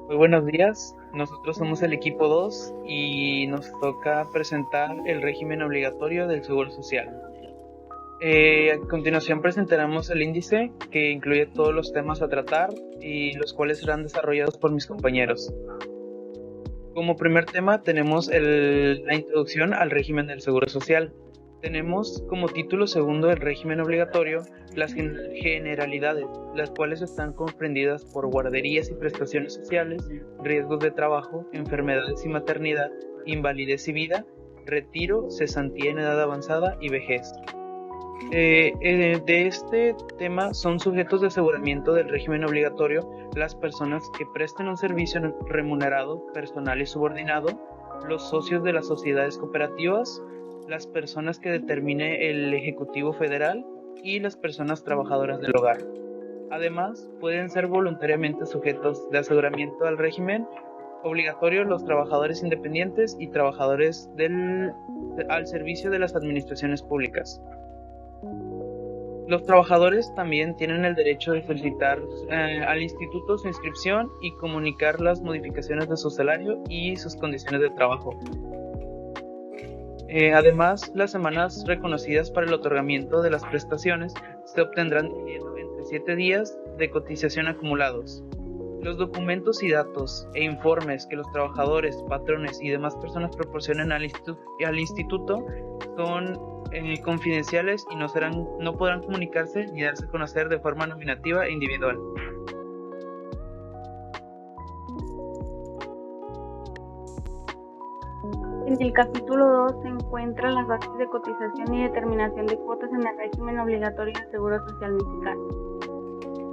Muy buenos días, nosotros somos el equipo 2 y nos toca presentar el régimen obligatorio del Seguro Social. A continuación presentaremos el índice que incluye todos los temas a tratar y los cuales serán desarrollados por mis compañeros. Como primer tema tenemos la introducción al régimen del Seguro Social. Tenemos como título segundo el régimen obligatorio las generalidades, las cuales están comprendidas por guarderías y prestaciones sociales, riesgos de trabajo, enfermedades y maternidad, invalidez y vida, retiro, cesantía en edad avanzada y vejez. De este tema son sujetos de aseguramiento del régimen obligatorio las personas que presten un servicio remunerado, personal y subordinado, los socios de las sociedades cooperativas, las personas que determine el Ejecutivo Federal y las personas trabajadoras del hogar. Además, pueden ser voluntariamente sujetos de aseguramiento al régimen obligatorio los trabajadores independientes y trabajadores al servicio de las administraciones públicas. Los trabajadores también tienen el derecho de solicitar al instituto su inscripción y comunicar las modificaciones de su salario y sus condiciones de trabajo. Además, las semanas reconocidas para el otorgamiento de las prestaciones se obtendrán dividiendo entre 7 días de cotización acumulados. Los documentos y datos e informes que los trabajadores, patrones y demás personas proporcionen al instituto son confidenciales y no podrán comunicarse ni darse a conocer de forma nominativa e individual. En el capítulo 2 se encuentran las bases de cotización y determinación de cuotas en el régimen obligatorio del Seguro Social mexicano.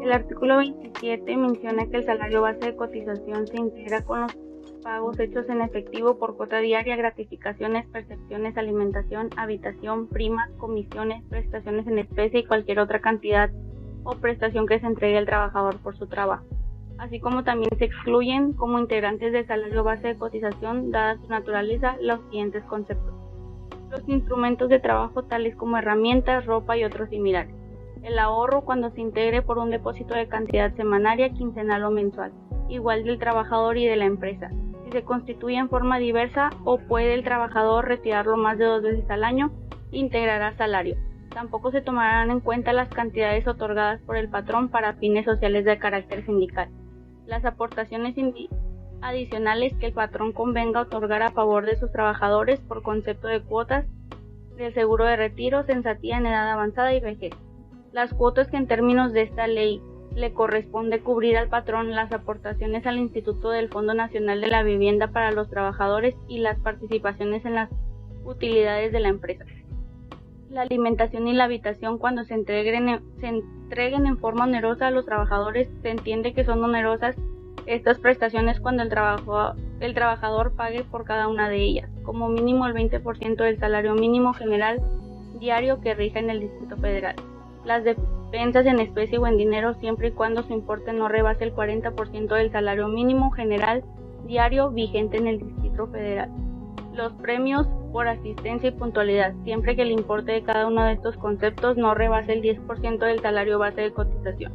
El artículo 27 menciona que el salario base de cotización se integra con los pagos hechos en efectivo por cuota diaria, gratificaciones, percepciones, alimentación, habitación, primas, comisiones, prestaciones en especie y cualquier otra cantidad o prestación que se entregue al trabajador por su trabajo, así como también se excluyen como integrantes del salario base de cotización, dada su naturaleza, los siguientes conceptos: los instrumentos de trabajo tales como herramientas, ropa y otros similares; el ahorro cuando se integre por un depósito de cantidad semanaria, quincenal o mensual, igual del trabajador y de la empresa, si se constituye en forma diversa o puede el trabajador retirarlo más de 2 veces al año, integrará salario. Tampoco se tomarán en cuenta las cantidades otorgadas por el patrón para fines sociales de carácter sindical. Las aportaciones adicionales que el patrón convenga otorgar a favor de sus trabajadores por concepto de cuotas del seguro de retiro, cesantía en edad avanzada y vejez. Las cuotas que en términos de esta ley le corresponde cubrir al patrón, las aportaciones al Instituto del Fondo Nacional de la Vivienda para los Trabajadores y las participaciones en las utilidades de la empresa. La alimentación y la habitación cuando se entreguen en forma onerosa a los trabajadores, se entiende que son onerosas estas prestaciones cuando el trabajador pague por cada una de ellas, como mínimo el 20% del salario mínimo general diario que rija en el Distrito Federal. Las despensas en especie o en dinero siempre y cuando su importe no rebase el 40% del salario mínimo general diario vigente en el Distrito Federal. Los premios por asistencia y puntualidad, siempre que el importe de cada uno de estos conceptos no rebase el 10% del salario base de cotización.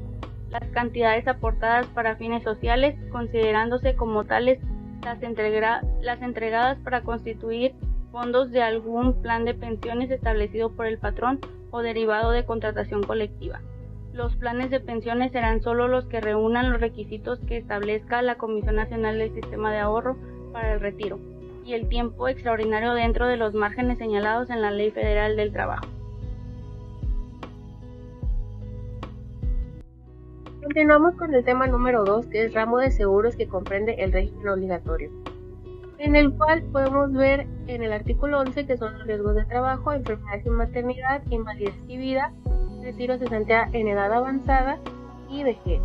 Las cantidades aportadas para fines sociales, considerándose como tales las entregadas para constituir fondos de algún plan de pensiones establecido por el patrón o derivado de contratación colectiva. Los planes de pensiones serán solo los que reúnan los requisitos que establezca la Comisión Nacional del Sistema de Ahorro para el Retiro y el tiempo extraordinario dentro de los márgenes señalados en la Ley Federal del Trabajo. Continuamos con el tema número 2, que es ramo de seguros, que comprende el régimen obligatorio, en el cual podemos ver en el artículo 11 que son los riesgos de trabajo, enfermedad y maternidad, invalidez y vida, retiro, cesantía en edad avanzada y vejez.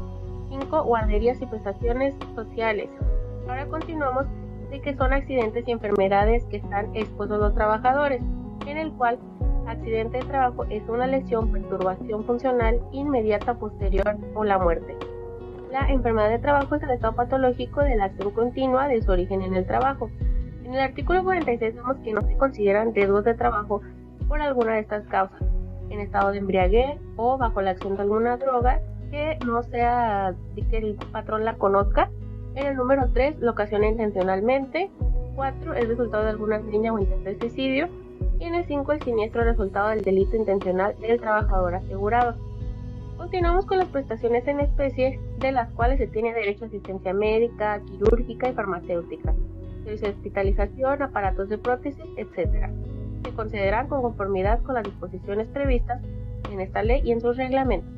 5. Guarderías y prestaciones sociales. Ahora continuamos de que son accidentes y enfermedades que están expuestos los trabajadores, en el cual accidente de trabajo es una lesión, perturbación funcional inmediata posterior o la muerte. La enfermedad de trabajo es el estado patológico de la acción continua de su origen en el trabajo. En el artículo 46 vemos que no se consideran riesgos de trabajo por alguna de estas causas: en estado de embriaguez o bajo la acción de alguna droga que no sea de que el patrón la conozca, En el número 3, lo ocasiona intencionalmente. 4, es resultado de alguna riña o intento de suicidio. Y en el 5, el siniestro resultado del delito intencional del trabajador asegurado. Continuamos con las prestaciones en especie, de las cuales se tiene derecho a asistencia médica, quirúrgica y farmacéutica, servicio de hospitalización, aparatos de prótesis, etc. Se consideran con conformidad con las disposiciones previstas en esta ley y en sus reglamentos.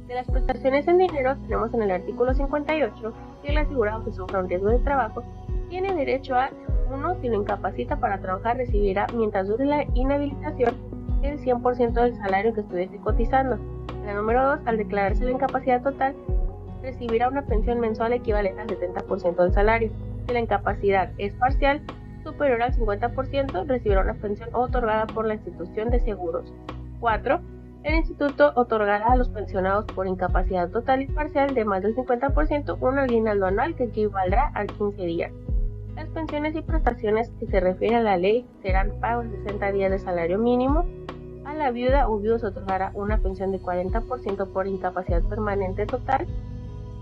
De las prestaciones en dinero tenemos en el artículo 58 que el asegurado que sufra un riesgo de trabajo tiene derecho a 1. Si lo incapacita para trabajar, recibirá mientras dure la inhabilitación el 100% del salario que estuviese cotizando. En el número 2, al declararse la incapacidad total, recibirá una pensión mensual equivalente al 70% del salario. Si la incapacidad es parcial, superior al 50%, recibirá una pensión otorgada por la institución de seguros. 4. El instituto otorgará a los pensionados por incapacidad total y parcial de más del 50% un aguinaldo anual que equivaldrá a 15 días. Las pensiones y prestaciones que se refiere a la ley serán pagos de 60 días de salario mínimo. A la viuda o viudo se otorgará una pensión de 40% por incapacidad permanente total.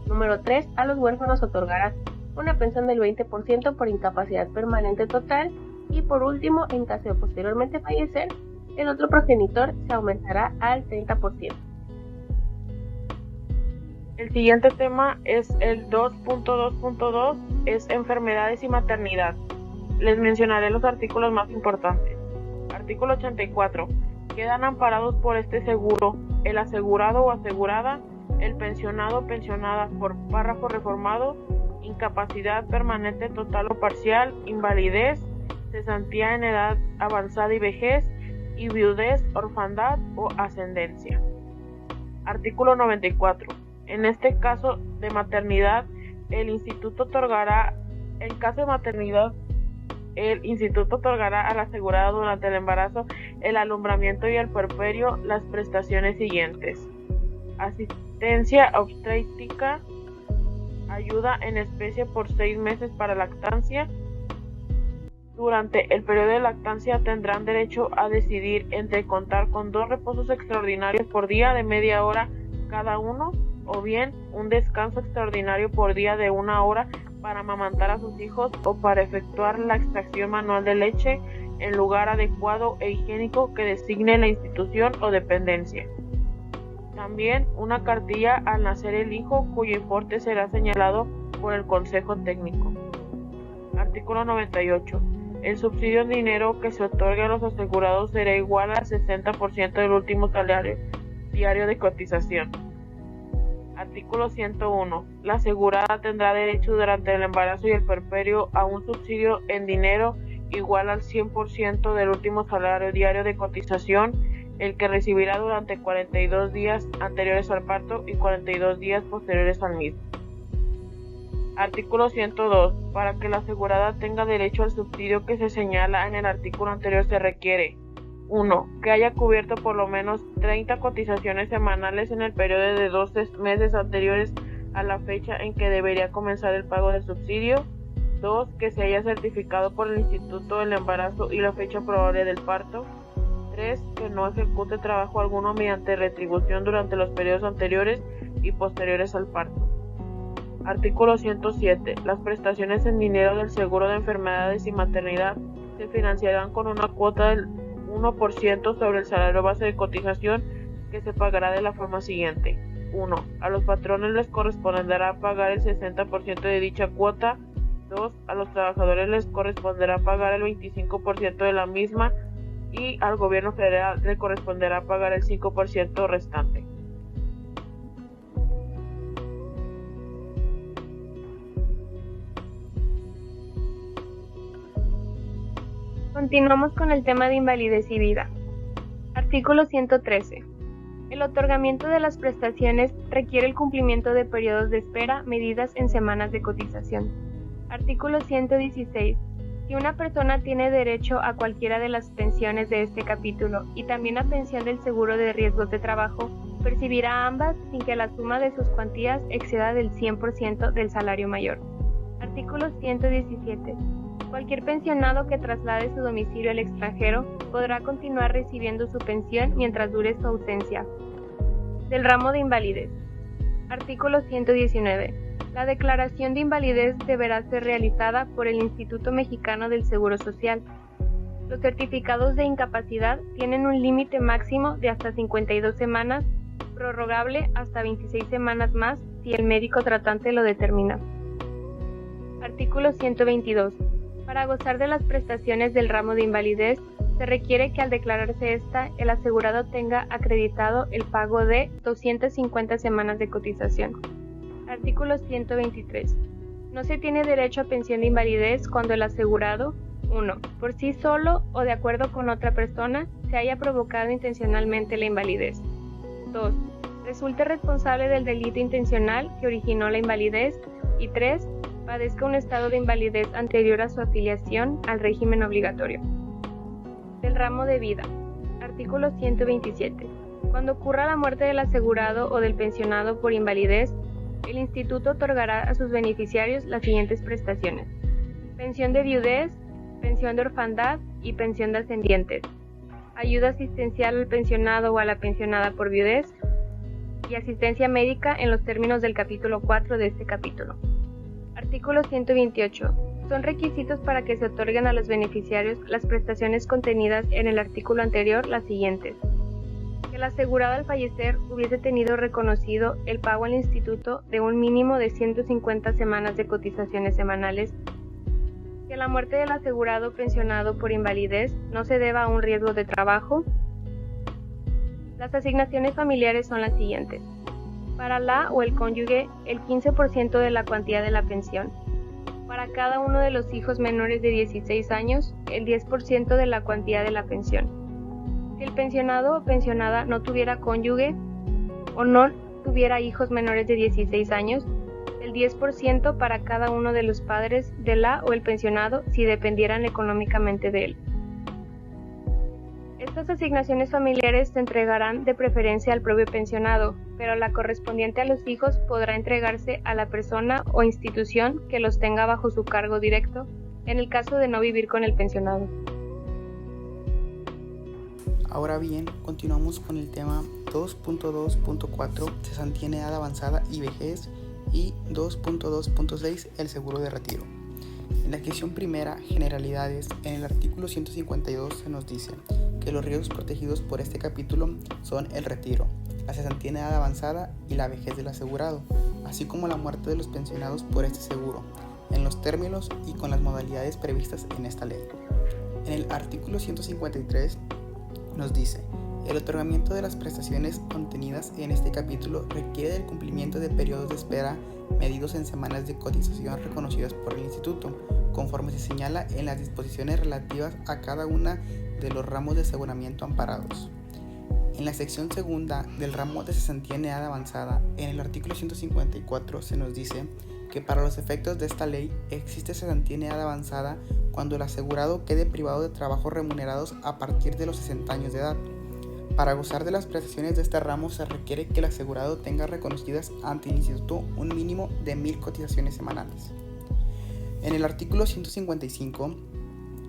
Número 3. A los huérfanos se otorgará una pensión del 20% por incapacidad permanente total. Y por último, en caso de posteriormente fallecer, el otro progenitor se aumentará al 30%. El siguiente tema es el 2.2.2, es enfermedades y maternidad. Les mencionaré los artículos más importantes. Artículo 84. Quedan amparados por este seguro el asegurado o asegurada, el pensionado o pensionada por párrafo reformado, incapacidad permanente total o parcial, invalidez, cesantía en edad avanzada y vejez, y viudez, orfandad o ascendencia. Artículo 94. En este caso de maternidad, el instituto otorgará al asegurado durante el embarazo, el alumbramiento y el puerperio las prestaciones siguientes: asistencia obstétrica, ayuda en especie por 6 meses para lactancia. Durante el periodo de lactancia tendrán derecho a decidir entre contar con 2 reposos extraordinarios por día de media hora cada uno, o bien un descanso extraordinario por día de 1 hora para amamantar a sus hijos o para efectuar la extracción manual de leche en lugar adecuado e higiénico que designe la institución o dependencia. También una cartilla al nacer el hijo, cuyo importe será señalado por el Consejo Técnico. Artículo 98. El subsidio en dinero que se otorgue a los asegurados será igual al 60% del último salario diario de cotización. Artículo 101. La asegurada tendrá derecho durante el embarazo y el puerperio a un subsidio en dinero igual al 100% del último salario diario de cotización, el que recibirá durante 42 días anteriores al parto y 42 días posteriores al mismo. Artículo 102. Para que la asegurada tenga derecho al subsidio que se señala en el artículo anterior se requiere: 1. Que haya cubierto por lo menos 30 cotizaciones semanales en el periodo de 12 meses anteriores a la fecha en que debería comenzar el pago del subsidio. 2. Que se haya certificado por el instituto el embarazo y la fecha probable del parto. 3. Que no ejecute trabajo alguno mediante retribución durante los periodos anteriores y posteriores al parto. Artículo 107. Las prestaciones en dinero del seguro de enfermedades y maternidad se financiarán con una cuota del 1% sobre el salario base de cotización, que se pagará de la forma siguiente: 1. A los patrones les corresponderá pagar el 60% de dicha cuota. 2. A los trabajadores les corresponderá pagar el 25% de la misma y al gobierno federal le corresponderá pagar el 5% restante. Continuamos con el tema de invalidez y vida. Artículo 113. El otorgamiento de las prestaciones requiere el cumplimiento de periodos de espera medidas en semanas de cotización. Artículo 116. Si una persona tiene derecho a cualquiera de las pensiones de este capítulo y también a pensión del seguro de riesgos de trabajo, percibirá ambas sin que la suma de sus cuantías exceda del 100% del salario mayor. Artículo 117. Cualquier pensionado que traslade su domicilio al extranjero podrá continuar recibiendo su pensión mientras dure su ausencia. Del ramo de invalidez. Artículo 119. La declaración de invalidez deberá ser realizada por el Instituto Mexicano del Seguro Social. Los certificados de incapacidad tienen un límite máximo de hasta 52 semanas, prorrogable hasta 26 semanas más si el médico tratante lo determina. Artículo 122. Para gozar de las prestaciones del ramo de invalidez, se requiere que al declararse esta, el asegurado tenga acreditado el pago de 250 semanas de cotización. Artículo 123. No se tiene derecho a pensión de invalidez cuando el asegurado 1. Por sí solo o de acuerdo con otra persona se haya provocado intencionalmente la invalidez. 2. Resulte responsable del delito intencional que originó la invalidez. Y 3. Padezca un estado de invalidez anterior a su afiliación al régimen obligatorio. Del ramo de vida. Artículo 127. Cuando ocurra la muerte del asegurado o del pensionado por invalidez, el instituto otorgará a sus beneficiarios las siguientes prestaciones: pensión de viudez, pensión de orfandad y pensión de ascendientes, ayuda asistencial al pensionado o a la pensionada por viudez y asistencia médica en los términos del capítulo 4 de este capítulo. Artículo 128. Son requisitos para que se otorguen a los beneficiarios las prestaciones contenidas en el artículo anterior las siguientes: que el asegurado al fallecer hubiese tenido reconocido el pago al instituto de un mínimo de 150 semanas de cotizaciones semanales, que la muerte del asegurado pensionado por invalidez no se deba a un riesgo de trabajo. Las asignaciones familiares son las siguientes: para la o el cónyuge, el 15% de la cuantía de la pensión; para cada uno de los hijos menores de 16 años, el 10% de la cuantía de la pensión. Si el pensionado o pensionada no tuviera cónyuge o no tuviera hijos menores de 16 años, el 10% para cada uno de los padres de la o el pensionado si dependieran económicamente de él. Estas asignaciones familiares se entregarán de preferencia al propio pensionado, pero la correspondiente a los hijos podrá entregarse a la persona o institución que los tenga bajo su cargo directo, en el caso de no vivir con el pensionado. Ahora bien, continuamos con el tema 2.2.4, cesantía en edad avanzada y vejez, y 2.2.6, el seguro de retiro. En la sección primera, generalidades, en el artículo 152 se nos dice que los riesgos protegidos por este capítulo son el retiro, la cesantía en edad avanzada y la vejez del asegurado, así como la muerte de los pensionados por este seguro, en los términos y con las modalidades previstas en esta ley. En el artículo 153 nos dice: el otorgamiento de las prestaciones contenidas en este capítulo requiere del cumplimiento de periodos de espera medidos en semanas de cotización reconocidas por el instituto, conforme se señala en las disposiciones relativas a cada una de los ramos de aseguramiento amparados. En la sección segunda del ramo de cesantía en edad avanzada, en el artículo 154 se nos dice que para los efectos de esta ley existe cesantía en edad avanzada cuando el asegurado quede privado de trabajos remunerados a partir de los 60 años de edad. Para gozar de las prestaciones de este ramo se requiere que el asegurado tenga reconocidas ante el instituto un mínimo de 1000 cotizaciones semanales. En el artículo 155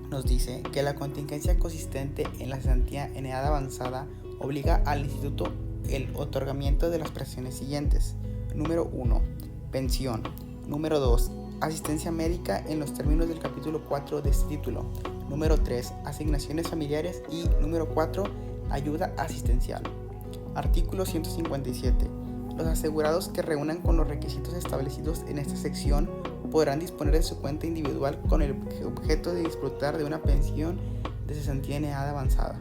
nos dice que la contingencia consistente en la cesantía en edad avanzada obliga al instituto el otorgamiento de las prestaciones siguientes. Número 1. Pensión. Número 2. Asistencia médica en los términos del capítulo 4 de este título. Número 3. Asignaciones familiares. Y número 4. Ayuda asistencial. Artículo 157. Los asegurados que reúnan con los requisitos establecidos en esta sección podrán disponer de su cuenta individual con el objeto de disfrutar de una pensión de cesantía en edad avanzada.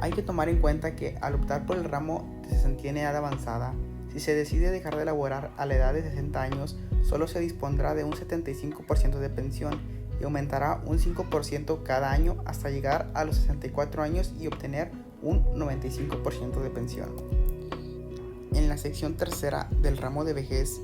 Hay que tomar en cuenta que al optar por el ramo de cesantía en edad avanzada, si se decide dejar de laborar a la edad de 60 años, solo se dispondrá de un 75% de pensión y aumentará un 5% cada año hasta llegar a los 64 años y obtener un 95% de pensión. En la sección tercera del ramo de vejez,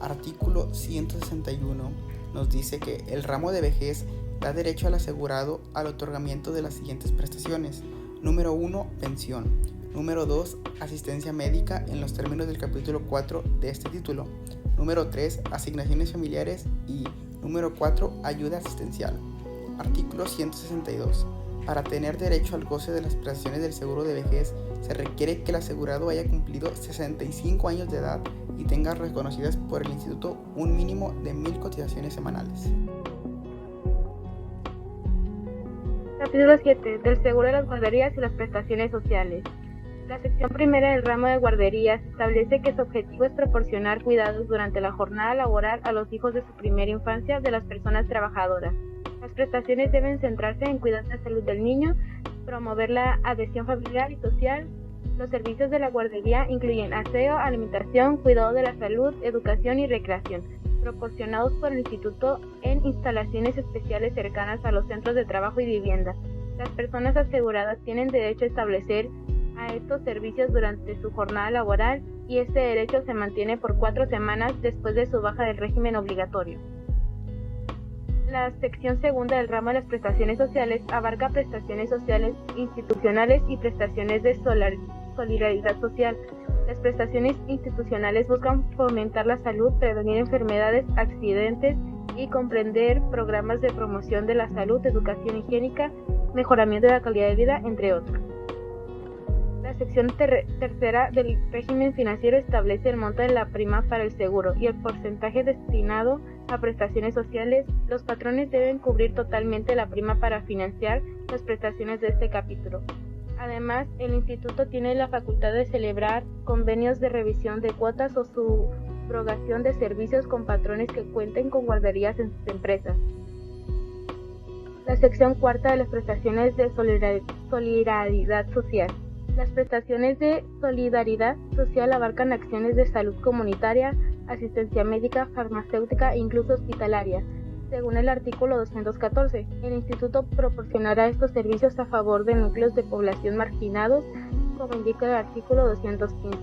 artículo 161, nos dice que el ramo de vejez da derecho al asegurado al otorgamiento de las siguientes prestaciones. Número 1, pensión. Número 2, asistencia médica en los términos del capítulo 4 de este título. Número 3, asignaciones familiares. Y número 4, ayuda asistencial. Artículo 162. Para tener derecho al goce de las prestaciones del seguro de vejez, se requiere que el asegurado haya cumplido 65 años de edad y y tenga reconocidas por el instituto un mínimo de 1.000 cotizaciones semanales. Capítulo 7. Del seguro de las guarderías y las prestaciones sociales. La sección primera del ramo de guarderías establece que su objetivo es proporcionar cuidados durante la jornada laboral a los hijos de su primera infancia de las personas trabajadoras. Las prestaciones deben centrarse en cuidar la salud del niño, promover la adhesión familiar y social. Los servicios de la guardería incluyen aseo, alimentación, cuidado de la salud, educación y recreación, proporcionados por el instituto en instalaciones especiales cercanas a los centros de trabajo y vivienda. Las personas aseguradas tienen derecho a establecer a estos servicios durante su jornada laboral y este derecho se mantiene por 4 semanas después de su baja del régimen obligatorio. La sección segunda del ramo de las prestaciones sociales abarca prestaciones sociales institucionales y prestaciones de solidaridad social. Las prestaciones institucionales buscan fomentar la salud, prevenir enfermedades, accidentes y comprender programas de promoción de la salud, educación higiénica, mejoramiento de la calidad de vida, entre otros. La sección tercera del régimen financiero establece el monto de la prima para el seguro y el porcentaje destinado a prestaciones sociales. Los patrones deben cubrir totalmente la prima para financiar las prestaciones de este capítulo. Además, el instituto tiene la facultad de celebrar convenios de revisión de cuotas o subrogación de servicios con patrones que cuenten con guarderías en sus empresas. La sección cuarta de las prestaciones de solidaridad social. Las prestaciones de solidaridad social abarcan acciones de salud comunitaria, asistencia médica, farmacéutica e incluso hospitalaria. Según el artículo 214, el instituto proporcionará estos servicios a favor de núcleos de población marginados, como indica el artículo 215.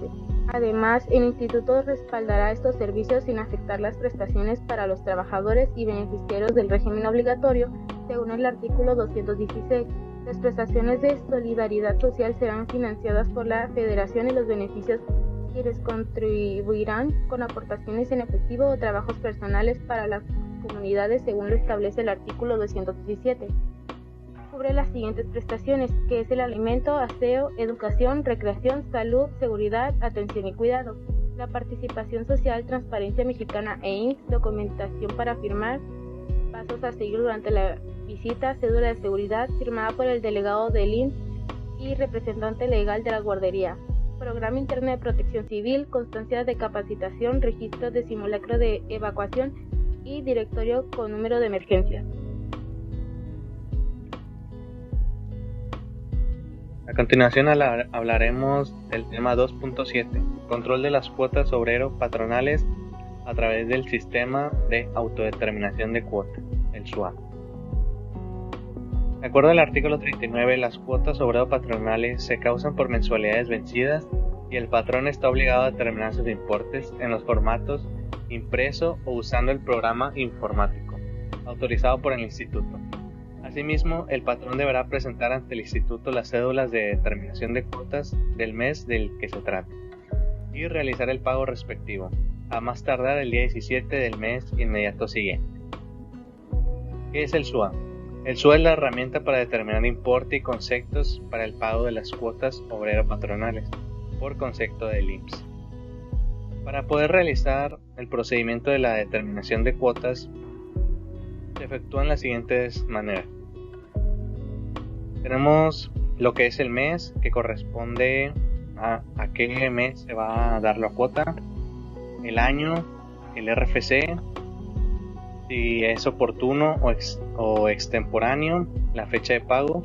Además, el instituto respaldará estos servicios sin afectar las prestaciones para los trabajadores y beneficiarios del régimen obligatorio, según el artículo 216. Las prestaciones de solidaridad social serán financiadas por la Federación y los beneficios quienes contribuirán con aportaciones en efectivo o trabajos personales para las comunidades según lo establece el artículo 217. Cubre las siguientes prestaciones, que es el alimento, aseo, educación, recreación, salud, seguridad, atención y cuidado, la participación social, Transparencia Mexicana e IMSS, documentación para firmar, pasos a seguir durante la visita, cédula de seguridad firmada por el delegado del IMSS y representante legal de la guardería, programa interno de protección civil, constancia de capacitación, registro de simulacro de evacuación y directorio con número de emergencia. A continuación hablaremos del tema 2.7, control de las cuotas obrero-patronales a través del sistema de autodeterminación de cuotas, el SUA. De acuerdo al artículo 39, las cuotas obrero-patronales se causan por mensualidades vencidas y el patrón está obligado a determinar sus importes en los formatos impreso o usando el programa informático, autorizado por el instituto. Asimismo, el patrón deberá presentar ante el instituto las cédulas de determinación de cuotas del mes del que se trate y realizar el pago respectivo, a más tardar el día 17 del mes inmediato siguiente. ¿Qué es el SUA? El SUA es la herramienta para determinar importe y conceptos para el pago de las cuotas obrero-patronales por concepto del IMSS. Para poder realizar el procedimiento de la determinación de cuotas, se efectúan las siguientes maneras. Tenemos lo que es el mes, que corresponde a qué mes se va a dar la cuota, el año, el RFC, si es oportuno o extemporáneo, la fecha de pago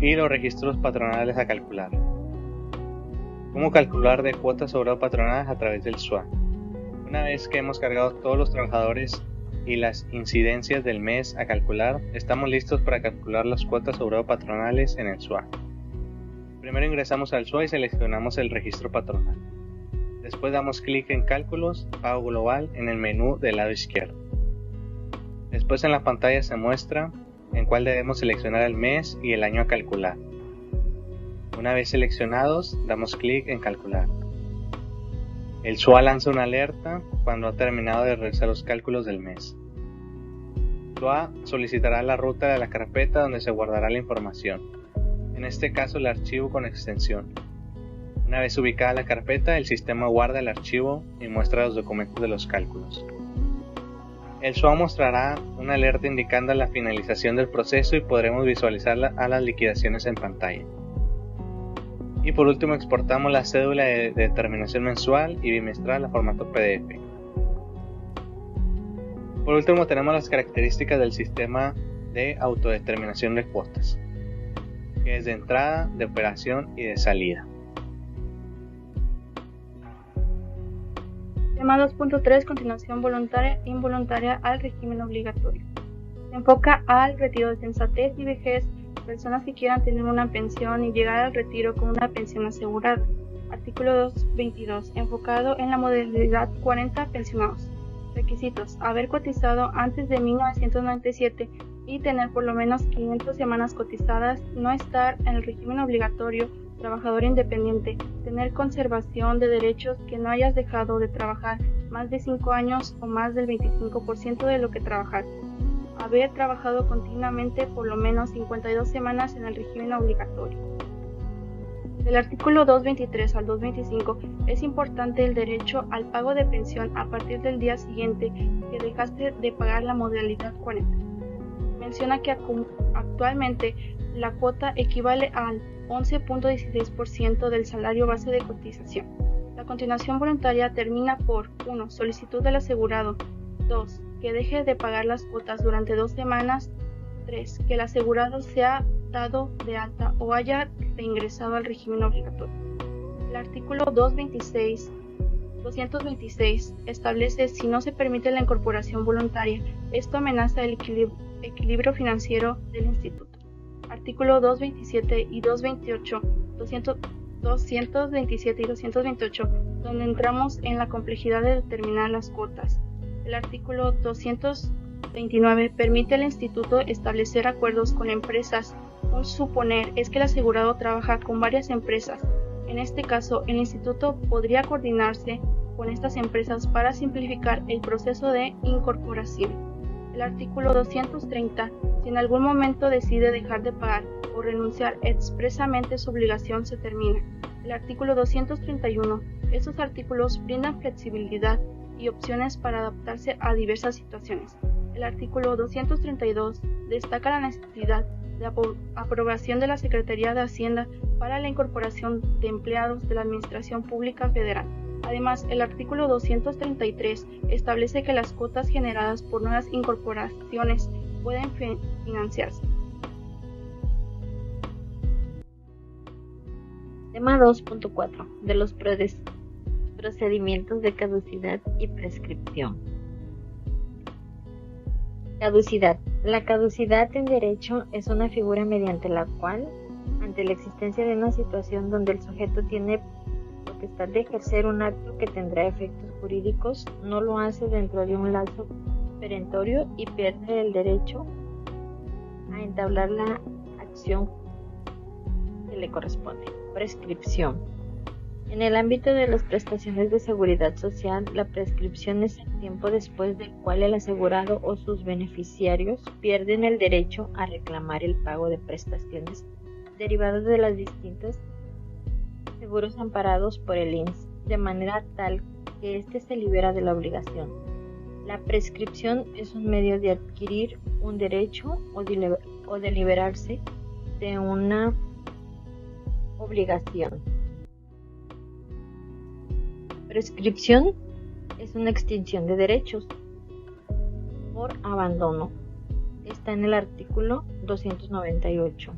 y los registros patronales a calcular. ¿Cómo calcular de cuotas obrero-patronales a través del SUA? Una vez que hemos cargado todos los trabajadores y las incidencias del mes a calcular, estamos listos para calcular las cuotas obrero-patronales en el SUA. Primero ingresamos al SUA y seleccionamos el registro patronal. Después damos clic en Cálculos, Pago Global en el menú del lado izquierdo. Después en la pantalla se muestra en cuál debemos seleccionar el mes y el año a calcular. Una vez seleccionados, damos clic en Calcular. El SUA lanza una alerta cuando ha terminado de realizar los cálculos del mes. SUA solicitará la ruta de la carpeta donde se guardará la información, en este caso el archivo con extensión. Una vez ubicada la carpeta, el sistema guarda el archivo y muestra los documentos de los cálculos. El SWA mostrará una alerta indicando la finalización del proceso y podremos visualizar a las liquidaciones en pantalla. Y por último exportamos la cédula de determinación mensual y bimestral a formato PDF. Por último tenemos las características del sistema de autodeterminación de cuotas, que es de entrada, de operación y de salida. Tema 2.3, continuación voluntaria e involuntaria al régimen obligatorio. Se enfoca al retiro de sensatez y vejez, personas que quieran tener una pensión y llegar al retiro con una pensión asegurada. Artículo 222, enfocado en la modalidad 40 pensionados. Requisitos: haber cotizado antes de 1997 y tener por lo menos 500 semanas cotizadas, no estar en el régimen obligatorio, trabajador independiente, tener conservación de derechos, que no hayas dejado de trabajar más de 5 años o más del 25% de lo que trabajaste, haber trabajado continuamente por lo menos 52 semanas en el régimen obligatorio. Del artículo 223 al 225 es importante el derecho al pago de pensión a partir del día siguiente que dejaste de pagar la modalidad 40. Menciona que actualmente la cuota equivale al 11.16% del salario base de cotización. La continuación voluntaria termina por 1. Solicitud del asegurado. 2. Que deje de pagar las cuotas durante 2 semanas. 3. Que el asegurado sea dado de alta o haya reingresado al régimen obligatorio. El artículo 226 establece: si no se permite la incorporación voluntaria, esto amenaza el equilibrio financiero del instituto. Artículo 227 y 228, 227 y 228, donde entramos en la complejidad de determinar las cuotas. El artículo 229 permite al instituto establecer acuerdos con empresas. Un suponer es que el asegurado trabaja con varias empresas. En este caso, el instituto podría coordinarse con estas empresas para simplificar el proceso de incorporación. El artículo 230, si en algún momento decide dejar de pagar o renunciar expresamente su obligación, se termina. El artículo 231, estos artículos brindan flexibilidad y opciones para adaptarse a diversas situaciones. El artículo 232 destaca la necesidad de aprobación de la Secretaría de Hacienda para la incorporación de empleados de la Administración Pública Federal. Además, el artículo 233 establece que las cuotas generadas por nuevas incorporaciones pueden financiarse. Tema 2.4 de los procedimientos de caducidad y prescripción. Caducidad. La caducidad en derecho es una figura mediante la cual, ante la existencia de una situación donde el sujeto tiene potestad de ejercer un acto que tendrá efectos jurídicos, no lo hace dentro de un lapso perentorio y pierde el derecho a entablar la acción que le corresponde. Prescripción. En el ámbito de las prestaciones de seguridad social, la prescripción es el tiempo después del cual el asegurado o sus beneficiarios pierden el derecho a reclamar el pago de prestaciones derivadas de las distintas seguros amparados por el INSS, de manera tal que éste se libera de la obligación. La prescripción es un medio de adquirir un derecho o de liberarse de una obligación. Prescripción es una extinción de derechos por abandono. Está en el artículo 298.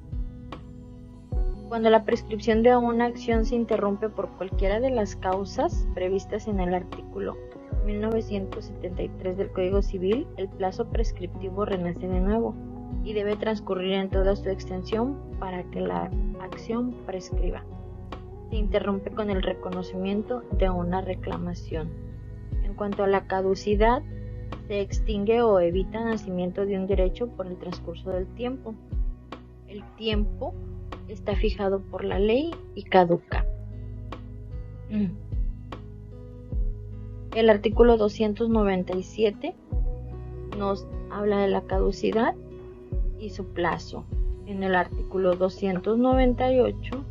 Cuando la prescripción de una acción se interrumpe por cualquiera de las causas previstas en el artículo 1973 del Código Civil, el plazo prescriptivo renace de nuevo y debe transcurrir en toda su extensión para que la acción prescriba. Se interrumpe con el reconocimiento de una reclamación. En cuanto a la caducidad, se extingue o evita nacimiento de un derecho por el transcurso del tiempo. El tiempo está fijado por la ley y caduca. El artículo 297 nos habla de la caducidad y su plazo. En el artículo 298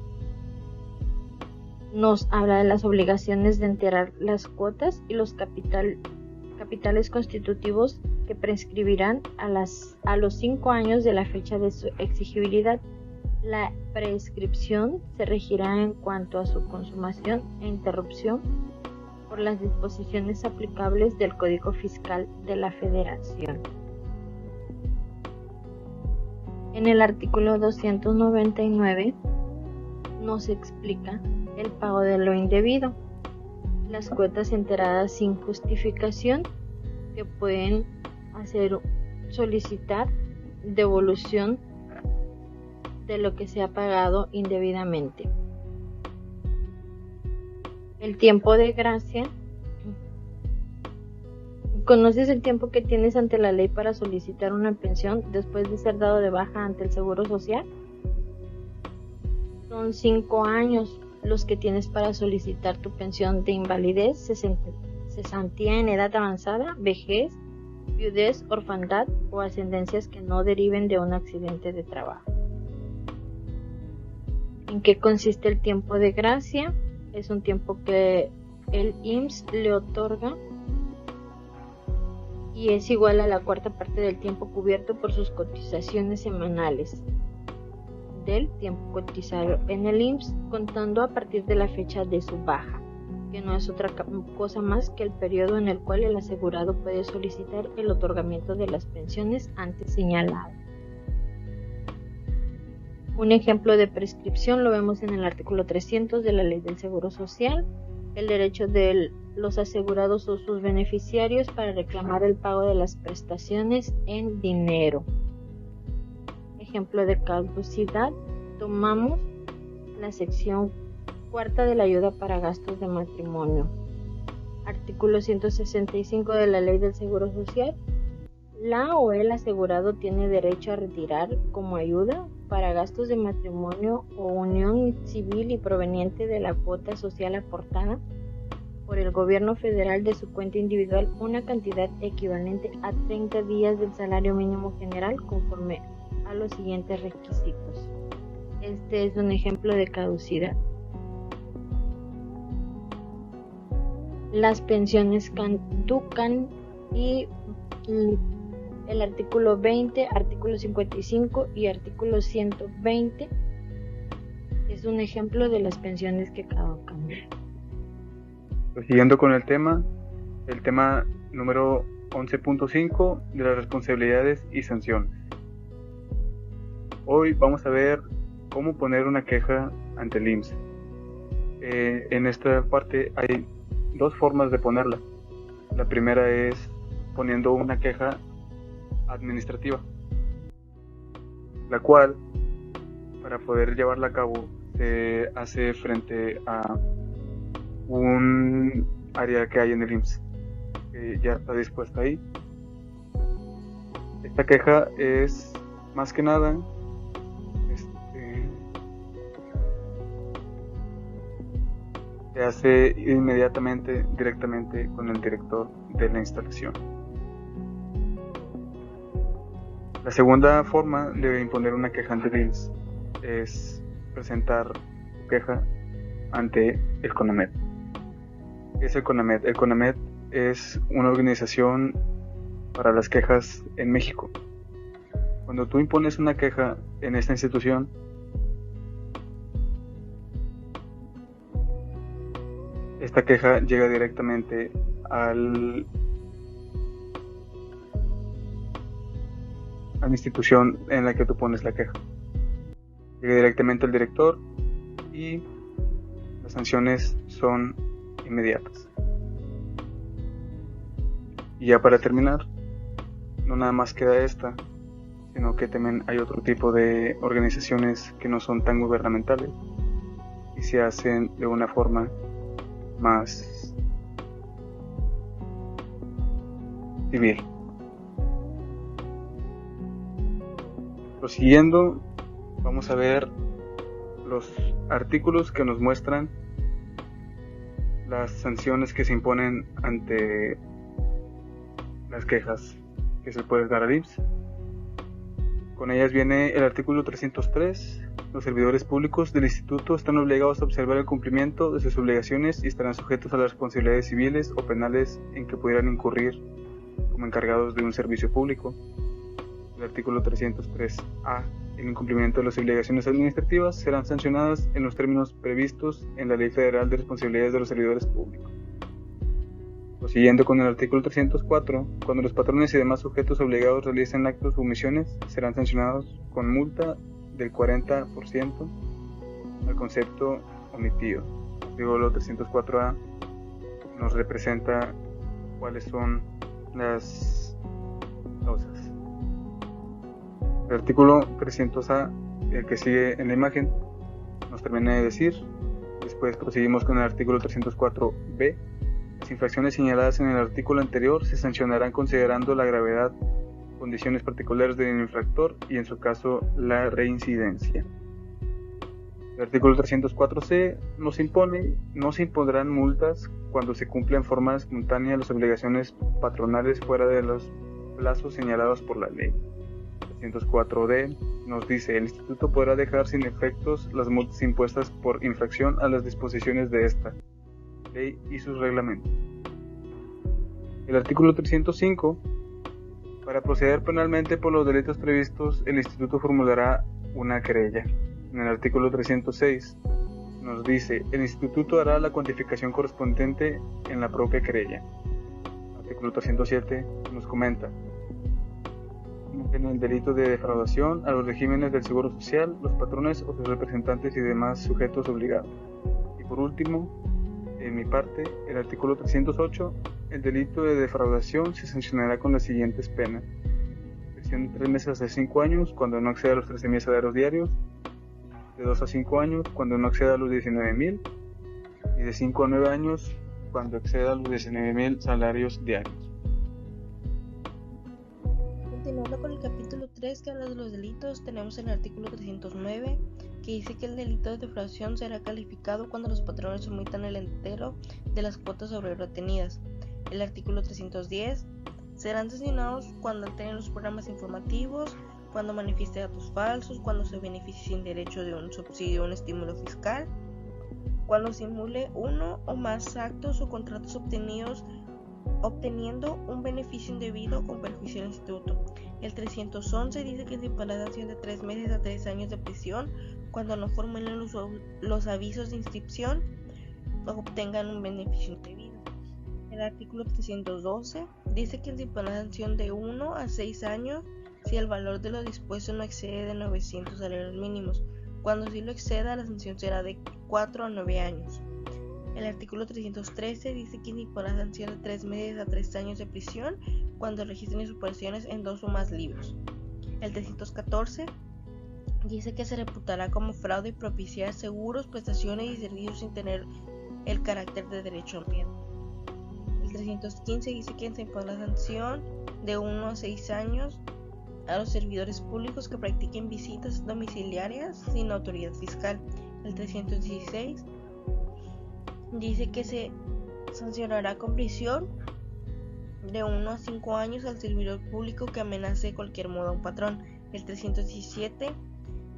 nos habla de las obligaciones de enterar las cuotas y los capitales constitutivos que prescribirán a los 5 años de la fecha de su exigibilidad. La prescripción se regirá en cuanto a su consumación e interrupción por las disposiciones aplicables del Código Fiscal de la Federación. En el artículo 299 nos explica el pago de lo indebido, las cuotas enteradas sin justificación que pueden solicitar devolución de lo que se ha pagado indebidamente. El tiempo de gracia. ¿Conoces el tiempo que tienes ante la ley para solicitar una pensión después de ser dado de baja ante el Seguro Social? Son 5 años los que tienes para solicitar tu pensión de invalidez, cesantía en edad avanzada, vejez, viudez, orfandad o ascendencias que no deriven de un accidente de trabajo. ¿En qué consiste el tiempo de gracia? Es un tiempo que el IMSS le otorga y es igual a la 4ª parte del tiempo cubierto por sus cotizaciones semanales del tiempo cotizado en el IMSS, contando a partir de la fecha de su baja, que no es otra cosa más que el periodo en el cual el asegurado puede solicitar el otorgamiento de las pensiones antes señaladas. Un ejemplo de prescripción lo vemos en el artículo 300 de la Ley del Seguro Social, el derecho de los asegurados o sus beneficiarios para reclamar el pago de las prestaciones en dinero. Ejemplo de caducidad, tomamos la sección 4ª de la ayuda para gastos de matrimonio. Artículo 165 de la Ley del Seguro Social. La o el asegurado tiene derecho a retirar como ayuda para gastos de matrimonio o unión civil y proveniente de la cuota social aportada por el gobierno federal de su cuenta individual una cantidad equivalente a 30 días del salario mínimo general conforme a los siguientes requisitos. Este es un ejemplo de caducidad. Las pensiones caducan y el artículo 20, artículo 55 y artículo 120 es un ejemplo de las pensiones que caducan. Siguiendo con el tema número 11.5 de las responsabilidades y sanciones. Hoy vamos a ver cómo poner una queja ante el IMSS. En esta parte hay 2 formas de ponerla. La primera es poniendo una queja administrativa, la cual, para poder llevarla a cabo, se hace frente a un área que hay en el IMSS, que ya está dispuesta ahí. Esta queja es más que nada se hace inmediatamente, directamente con el director de la instalación. La segunda forma de imponer una queja ante el IMSS es presentar queja ante el CONAMED. ¿Qué es el CONAMED? El CONAMED es una organización para las quejas en México. Cuando tú impones una queja en esta institución, esta queja llega directamente a la institución en la que tú pones la queja. Llega directamente al director y las sanciones son inmediatas. Y ya para terminar, no nada más queda esta, sino que también hay otro tipo de organizaciones que no son tan gubernamentales y se hacen de una forma más civil. Prosiguiendo, vamos a ver los artículos que nos muestran las sanciones que se imponen ante las quejas que se puede dar al IMSS. Con ellas viene el artículo 303. Los servidores públicos del instituto están obligados a observar el cumplimiento de sus obligaciones y estarán sujetos a las responsabilidades civiles o penales en que pudieran incurrir como encargados de un servicio público. El artículo 303A. El incumplimiento de las obligaciones administrativas serán sancionadas en los términos previstos en la Ley Federal de Responsabilidades de los Servidores Públicos. Prosiguiendo con el artículo 304, cuando los patrones y demás sujetos obligados realicen actos o omisiones, serán sancionados con multa del 40% al concepto omitido. El artículo 304A nos representa cuáles son las causas. El artículo 300A, el que sigue en la imagen, nos termina de decir. Después proseguimos con el artículo 304B. Las infracciones señaladas en el artículo anterior se sancionarán considerando la gravedad, condiciones particulares del infractor y en su caso la reincidencia. El artículo 304C no se impondrán multas cuando se cumpla en forma espontánea las obligaciones patronales fuera de los plazos señalados por la ley. 304D nos dice: el instituto podrá dejar sin efectos las multas impuestas por infracción a las disposiciones de esta ley y sus reglamentos. El artículo 305. Para proceder penalmente por los delitos previstos, el instituto formulará una querella. En el artículo 306 nos dice: el instituto hará la cuantificación correspondiente en la propia querella. El artículo 307 nos comenta: en el delito de defraudación a los regímenes del Seguro Social, los patrones o sus representantes y demás sujetos obligados. Y por último, en mi parte, el artículo 308, el delito de defraudación se sancionará con las siguientes penas: prisión de 3 meses a 5 años cuando no exceda los 13,000 salarios diarios, de 2 a 5 años cuando no exceda los 19,000 y de 5 a 9 años cuando exceda los 19,000 salarios diarios. Continuando con el capítulo 3 que habla de los delitos, tenemos el artículo 309 que dice que el delito de defraudación será calificado cuando los patrones omitan el entero de las cuotas sobre retenidas. El artículo 310 serán sancionados cuando alteren los programas informativos, cuando manifieste datos falsos, cuando se beneficie sin derecho de un subsidio o un estímulo fiscal, cuando simule uno o más actos o contratos obteniendo un beneficio indebido con perjuicio al instituto. El 311 dice que se imponará sanción de 3 meses a 3 años de prisión cuando no formulen los avisos de inscripción o obtengan un beneficio indebido. El artículo 312 dice que se imponará sanción de 1 a 6 años si el valor de lo dispuesto no excede de 900 salarios mínimos. Cuando sí lo exceda, la sanción será de 4 a 9 años. El artículo 313 dice que se imponará sanción de 3 meses a 3 años de prisión cuando registren sus operaciones en 2 o más libros. El 314 dice que se reputará como fraude propiciar seguros, prestaciones y servicios sin tener el carácter de derecho ambiente. El 315 dice que se impondrá sanción de 1 a 6 años a los servidores públicos que practiquen visitas domiciliarias sin autoridad fiscal. El 316 dice que se sancionará con prisión de 1 a 5 años al servidor público que amenace de cualquier modo a un patrón. El 317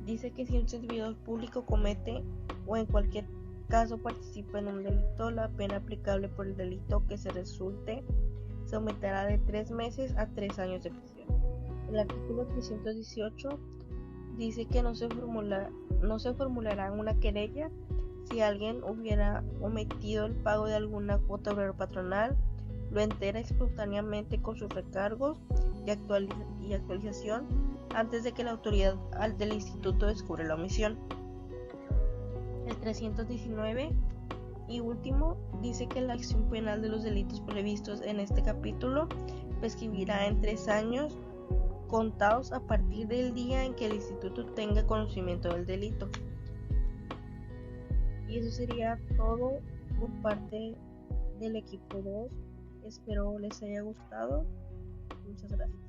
dice que si un servidor público comete o en cualquier caso participa en un delito, la pena aplicable por el delito que se resulte se aumentará de 3 meses a 3 años de prisión. El artículo 318 dice que no se formulará una querella si alguien hubiera omitido el pago de alguna cuota obrero patronal, lo entera espontáneamente con sus recargos y actualización antes de que la autoridad del instituto descubra la omisión. El 319 y último dice que la acción penal de los delitos previstos en este capítulo prescribirá en 3 años contados a partir del día en que el instituto tenga conocimiento del delito. Y eso sería todo por parte del equipo 2. Espero les haya gustado. Muchas gracias.